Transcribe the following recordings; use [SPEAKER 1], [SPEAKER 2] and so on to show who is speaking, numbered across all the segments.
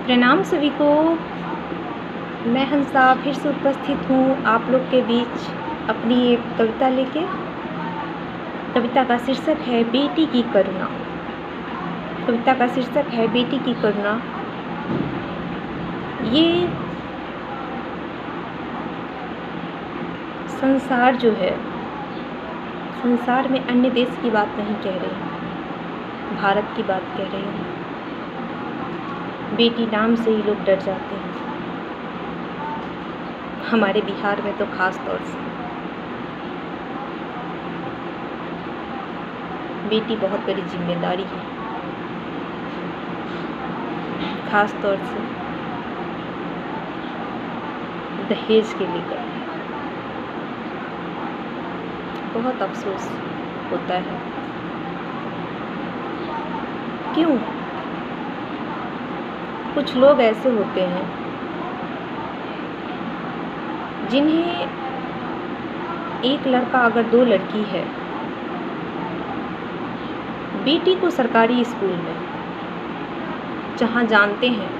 [SPEAKER 1] प्रणाम सभी को। मैं हंसा फिर से उपस्थित हूँ आप लोग के बीच अपनी एक कविता लेके। कविता का शीर्षक है बेटी की करुणा। कविता का शीर्षक है बेटी की करुणा। ये संसार जो है, संसार में अन्य देश की बात नहीं कह रही, भारत की बात कह रही हूँ। बेटी नाम से ही लोग डर जाते हैं, हमारे बिहार में तो खास तौर से। बेटी बहुत बड़ी जिम्मेदारी है, खास तौर से दहेज के लेकर बहुत अफसोस होता है। क्यों? कुछ लोग ऐसे होते हैं जिन्हें एक लड़का अगर दो लड़की है, बेटी को सरकारी स्कूल में, जहाँ जानते हैं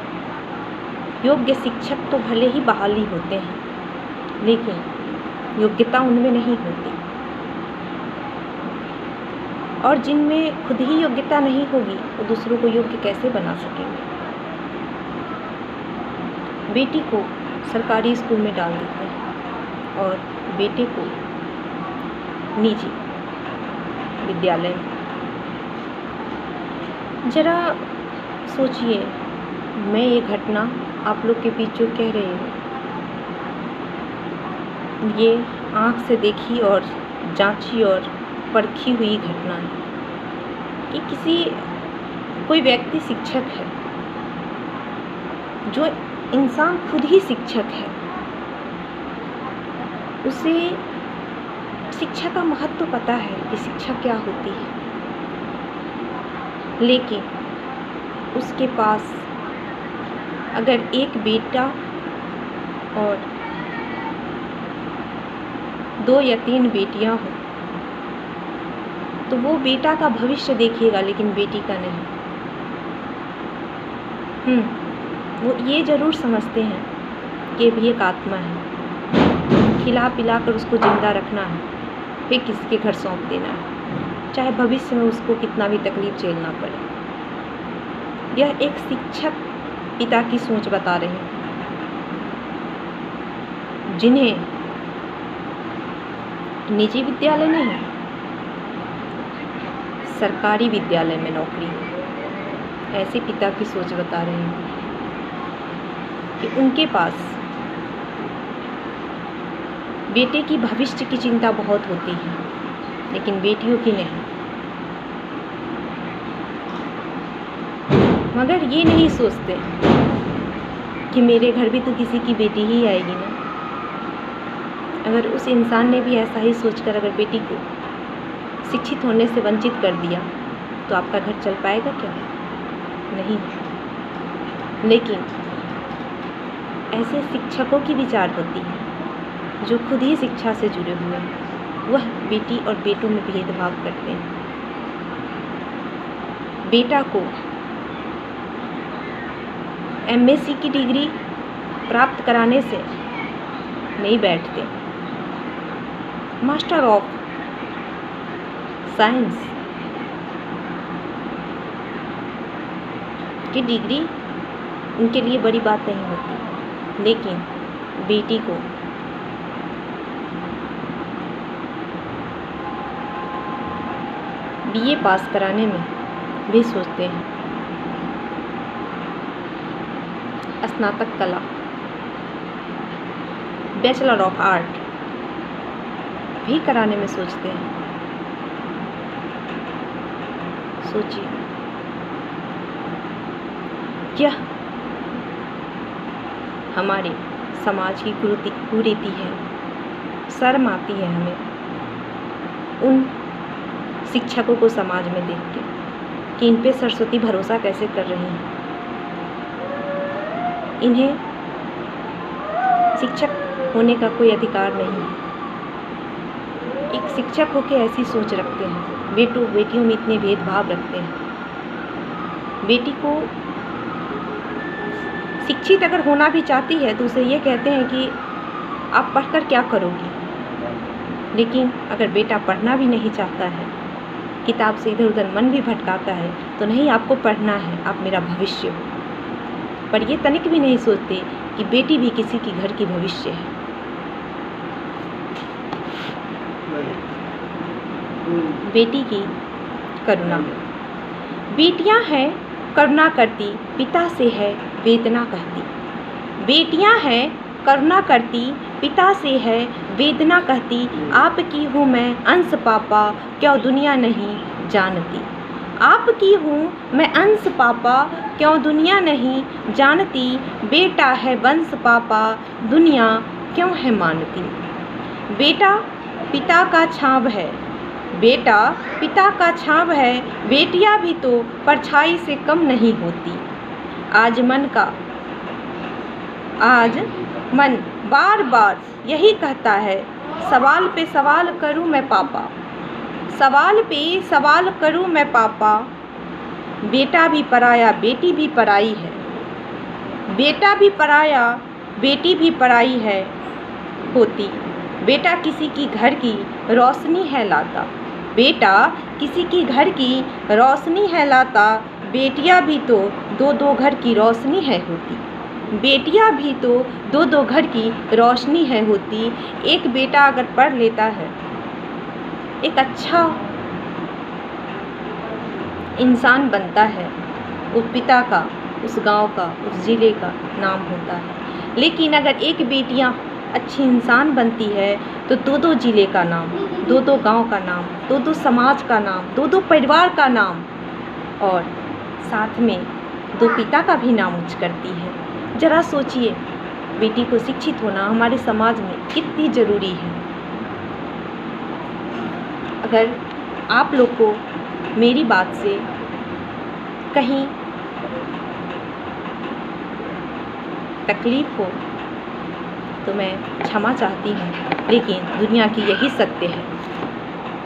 [SPEAKER 1] योग्य शिक्षक तो भले ही बहाली होते हैं, लेकिन योग्यता उनमें नहीं होती, और जिनमें खुद ही योग्यता नहीं होगी वो दूसरों को योग्य कैसे बना सकेंगे। बेटी को सरकारी स्कूल में डाल देते हैं और बेटे को निजी विद्यालय में। जरा सोचिए, मैं ये घटना आप लोग के बीच जो कह रही हूँ, ये आँख से देखी और जांची और परखी हुई घटना है कि कोई व्यक्ति शिक्षक है, जो इंसान खुद ही शिक्षक है, उसे शिक्षा का महत्व तो पता है कि शिक्षा क्या होती है, लेकिन उसके पास अगर एक बेटा और 2 या 3 बेटियां हों तो वो बेटा का भविष्य देखिएगा, लेकिन बेटी का नहीं। वो ये ज़रूर समझते हैं कि भी एक आत्मा है, खिला पिला कर उसको जिंदा रखना है, फिर किसके घर सौंप देना है, चाहे भविष्य में उसको कितना भी तकलीफ झेलना पड़े। यह एक शिक्षक पिता की सोच बता रही है, जिन्हें निजी विद्यालय नहीं, सरकारी विद्यालय में नौकरी है। ऐसे पिता की सोच बता रहे हैं कि उनके पास बेटे की भविष्य की चिंता बहुत होती है, लेकिन बेटियों की नहीं। मगर ये नहीं सोचते कि मेरे घर भी तो किसी की बेटी ही आएगी ना। अगर उस इंसान ने भी ऐसा ही सोचकर अगर बेटी को शिक्षित होने से वंचित कर दिया तो आपका घर चल पाएगा क्या? नहीं। लेकिन ऐसे शिक्षकों की विचार होती है जो खुद ही शिक्षा से जुड़े हुए हैं, वह बेटी और बेटों में भेदभाव करते हैं। बेटा को एमएससी की डिग्री प्राप्त कराने से नहीं बैठते, मास्टर ऑफ साइंस की डिग्री उनके लिए बड़ी बात नहीं होती, लेकिन बेटी को बीए पास कराने में भी सोचते हैं, स्नातक कला, बैचलर ऑफ आर्ट भी कराने में सोचते हैं। सोचिए, यह हमारे समाज की कुरीति है। शर्म आती है हमें उन शिक्षकों को समाज में देख के कि इन पे सरस्वती भरोसा कैसे कर रही हैं। इन्हें शिक्षक होने का कोई अधिकार नहीं है। एक शिक्षक होके ऐसी सोच रखते हैं, बेटियों में इतने भेदभाव रखते हैं। बेटी को शिक्षित अगर होना भी चाहती है तो उसे ये कहते हैं कि आप पढ़कर क्या करोगी। लेकिन अगर बेटा पढ़ना भी नहीं चाहता है, किताब से इधर उधर मन भी भटकाता है, तो नहीं, आपको पढ़ना है, आप मेरा भविष्य हो। पर ये तनिक भी नहीं सोचते कि बेटी भी किसी की घर की भविष्य है। बेटी की करुणा। बेटियां हैं करुणा करती, पिता से है वेदना कहती। बेटियां हैं करुणा करती, पिता से है वेदना कहती। आपकी हूँ मैं अंश पापा, क्यों दुनिया नहीं जानती। आपकी हूँ मैं अंश पापा, क्यों दुनिया नहीं जानती। बेटा है वंश पापा, दुनिया क्यों है मानती। बेटा पिता का छांव है, बेटा पिता का छांव है। बेटियां भी तो परछाई से कम नहीं होती। आज मन बार बार यही कहता है, सवाल पे सवाल करूं मैं पापा, सवाल पे सवाल करूं मैं पापा। बेटा भी पराया बेटी भी पराई है, बेटा भी पराया बेटी भी पराई है होती। बेटा किसी की घर की रोशनी है लाता, बेटा किसी की घर की रोशनी है लाता। बेटियां भी तो दो दो घर की रोशनी है होती, बेटियां भी तो दो दो घर की रोशनी है होती। एक बेटा अगर पढ़ लेता है, एक अच्छा इंसान बनता है, वो पिता का, उस गांव का, उस ज़िले का नाम होता है। लेकिन अगर एक बेटियां अच्छी इंसान बनती है तो दो दो ज़िले का नाम, दो दो गांव का नाम, दो दो समाज का नाम, दो दो परिवार का नाम, और साथ में दो पिता का भी नाम उच्च करती है। ज़रा सोचिए, बेटी को शिक्षित होना हमारे समाज में कितनी ज़रूरी है। अगर आप लोग को मेरी बात से कहीं तकलीफ़ हो तो मैं क्षमा चाहती हूँ, लेकिन दुनिया की यही सत्य है।